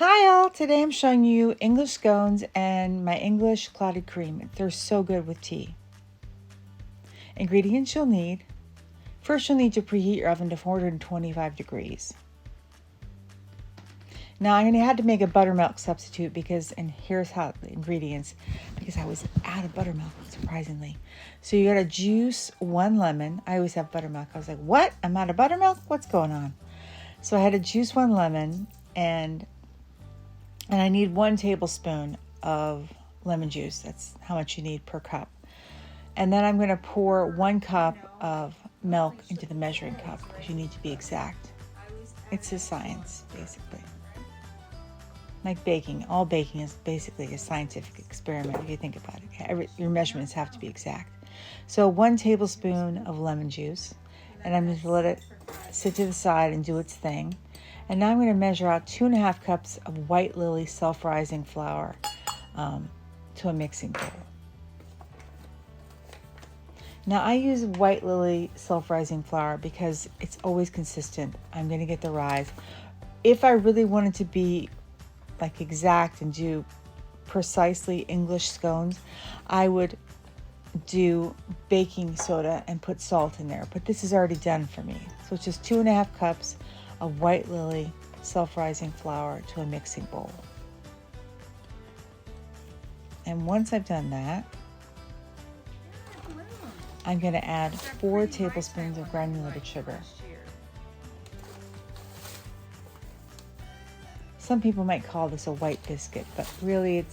Hi all, today I'm showing you English scones and my English clotted cream. They're so good with tea. Ingredients you'll need. First you'll need to preheat your oven to 425 degrees. Now I'm going to have to make a buttermilk substitute and here's how the ingredients, because I was out of buttermilk, surprisingly. So you gotta juice 1 lemon. I always have buttermilk. I was like, what? I'm out of buttermilk? What's going on? So I had to juice 1 lemon and I need 1 tablespoon of lemon juice. That's how much you need per cup. And then I'm going to pour 1 cup of milk into the measuring cup because you need to be exact. It's a science, basically. Like baking, all baking is basically a scientific experiment if you think about it. Your measurements have to be exact. So 1 tablespoon of lemon juice, and I'm going to let it sit to the side and do its thing. And now I'm going to measure out 2.5 cups of white lily self-rising flour to a mixing bowl. Now I use white lily self-rising flour because it's always consistent. I'm going to get the rise. If I really wanted to be like exact and do precisely English scones, I would do baking soda and put salt in there. But this is already done for me. So it's just 2.5 cups of white lily self-rising flour to a mixing bowl. And once I've done that, I'm going to add 4 tablespoons of granulated sugar. Some people might call this a white biscuit, but really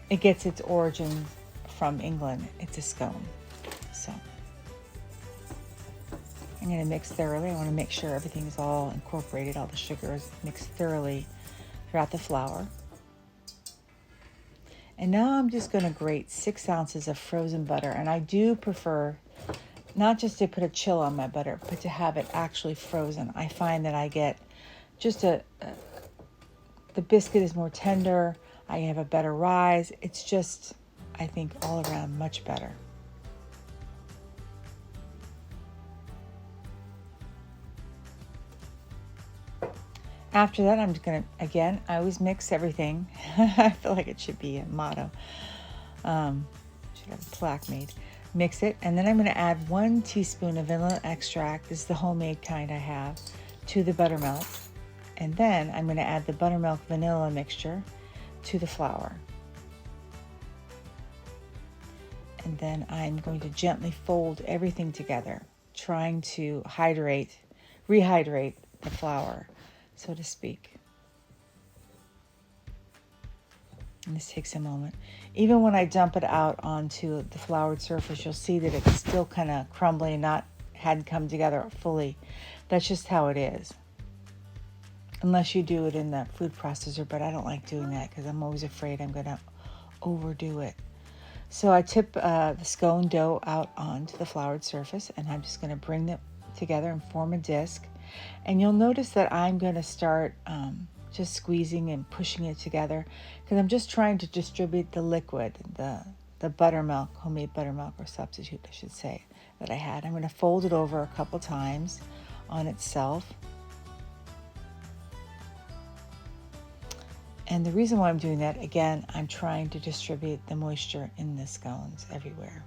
it gets its origin from England. It's a scone. So I'm going to mix thoroughly. I want to make sure everything is all incorporated, all the sugar is mixed thoroughly throughout the flour. And now I'm just going to grate 6 ounces of frozen butter. And I do prefer not just to put a chill on my butter, but to have it actually frozen. I find that I get just the biscuit is more tender. I have a better rise. It's just, I think, all around much better. After that, I'm just going to, again, I always mix everything. I feel like it should be a motto. Should have a plaque made. Mix it, and then I'm going to add 1 teaspoon of vanilla extract. This is the homemade kind I have, to the buttermilk. And then I'm going to add the buttermilk vanilla mixture to the flour. And then I'm going to gently fold everything together, trying to rehydrate the flour, so to speak. And this takes a moment. Even when I dump it out onto the floured surface, you'll see that it's still kind of crumbly and hadn't come together fully. That's just how it is. Unless you do it in the food processor, but I don't like doing that because I'm always afraid I'm going to overdo it. So I tip the scone dough out onto the floured surface, and I'm just going to bring them together and form a disc. And you'll notice that I'm going to start just squeezing and pushing it together because I'm just trying to distribute the liquid, the buttermilk, homemade buttermilk or substitute, I should say, that I had. I'm going to fold it over a couple times on itself. And the reason why I'm doing that, again, I'm trying to distribute the moisture in the scones everywhere.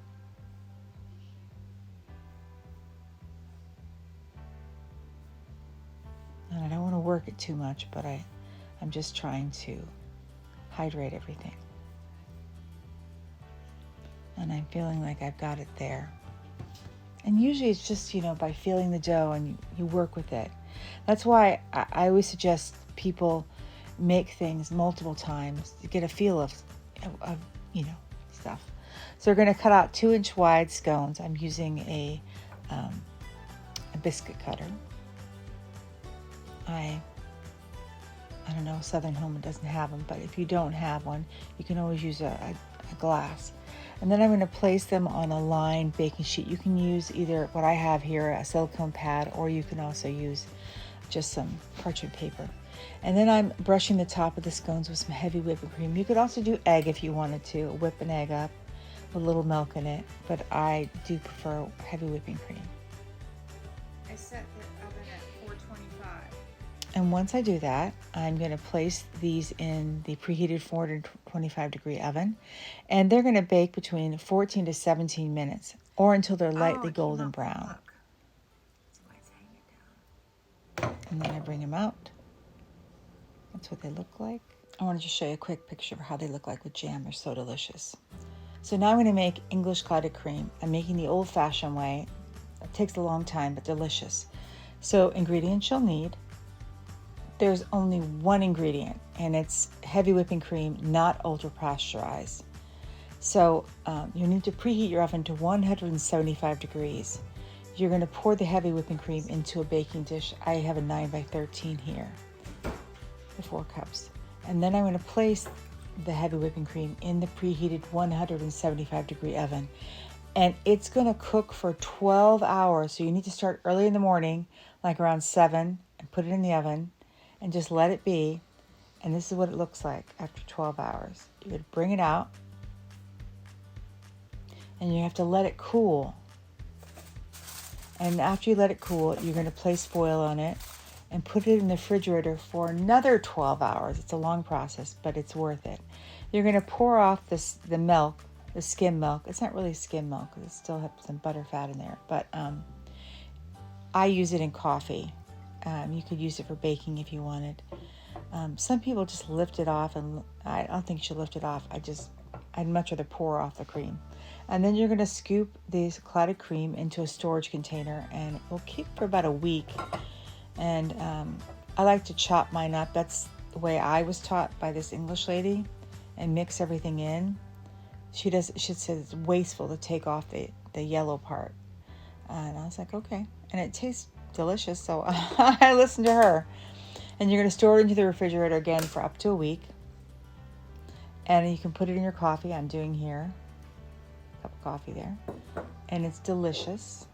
And I don't want to work it too much, but I'm just trying to hydrate everything. And I'm feeling like I've got it there. And usually it's just, by feeling the dough and you work with it. That's why I always suggest people make things multiple times to get a feel of stuff. So we're going to cut out 2-inch wide scones. I'm using a biscuit cutter. I don't know, Southern Home doesn't have them, but if you don't have one, you can always use a glass. And then I'm going to place them on a lined baking sheet. You can use either what I have here, a silicone pad, or you can also use just some parchment paper. And then I'm brushing the top of the scones with some heavy whipping cream. You could also do egg if you wanted to, whip an egg up with a little milk in it, but I do prefer heavy whipping cream. I set the oven at 425. And once I do that, I'm going to place these in the preheated 425-degree oven. And they're going to bake between 14 to 17 minutes or until they're lightly golden brown. And then I bring them out. That's what they look like. I want to just show you a quick picture of how they look like with jam. They're so delicious. So now I'm going to make English clotted cream. I'm making the old-fashioned way. It takes a long time, but delicious. So ingredients you'll need. There's only one ingredient, and it's heavy whipping cream, not ultra pasteurized. So you need to preheat your oven to 175 degrees. You're going to pour the heavy whipping cream into a baking dish. I have a 9x13 here, the 4 cups. And then I'm going to place the heavy whipping cream in the preheated 175 degree oven. And it's going to cook for 12 hours. So you need to start early in the morning, like around 7, and put it in the oven and just let it be. And this is what it looks like after 12 hours. You would bring it out and you have to let it cool. And after you let it cool, you're going to place foil on it and put it in the refrigerator for another 12 hours. It's a long process, but it's worth it. You're going to pour off the milk, the skim milk. It's not really skim milk because it still has some butter fat in there, but I use it in coffee. You could use it for baking if you wanted. Some people just lift it off, and I don't think you should lift it off. I'd much rather pour off the cream. And then you're going to scoop this clotted cream into a storage container, and it will keep for about a week. And I like to chop mine up. That's the way I was taught by this English lady, and mix everything in. She says it's wasteful to take off the yellow part. And I was like, okay. And it tastes delicious, so I listened to her. And you're going to store it into the refrigerator again for up to a week. And you can put it in your coffee. I'm doing here a cup of coffee there. And it's delicious.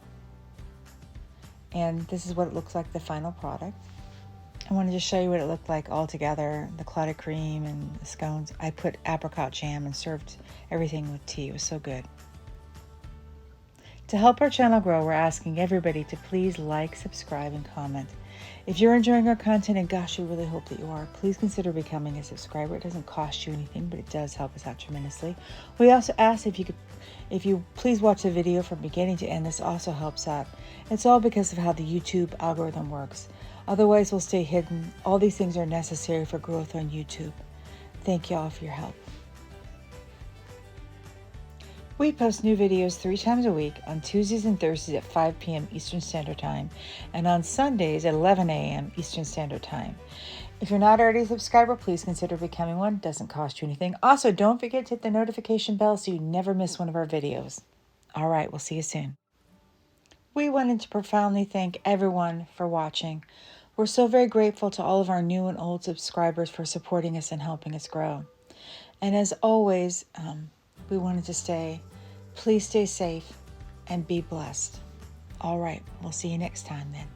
And this is what it looks like, the final product. I want to just show you what it looked like all together, the clotted cream and the scones. I put apricot jam and served everything with tea. It was so good. To help our channel grow, we're asking everybody to please like, subscribe, and comment. If you're enjoying our content, and gosh, we really hope that you are, please consider becoming a subscriber. It doesn't cost you anything, but it does help us out tremendously. We also ask if you please watch the video from beginning to end. This also helps out. It's all because of how the YouTube algorithm works. Otherwise, we'll stay hidden. All these things are necessary for growth on YouTube. Thank you all for your help. We post new videos 3 times a week on Tuesdays and Thursdays at 5 p.m. Eastern Standard Time and on Sundays at 11 a.m. Eastern Standard Time. If you're not already a subscriber, please consider becoming one. It doesn't cost you anything. Also, don't forget to hit the notification bell so you never miss one of our videos. All right, we'll see you soon. We wanted to profoundly thank everyone for watching. We're so very grateful to all of our new and old subscribers for supporting us and helping us grow. And as always, we wanted to say, please stay safe and be blessed. All right, we'll see you next time then.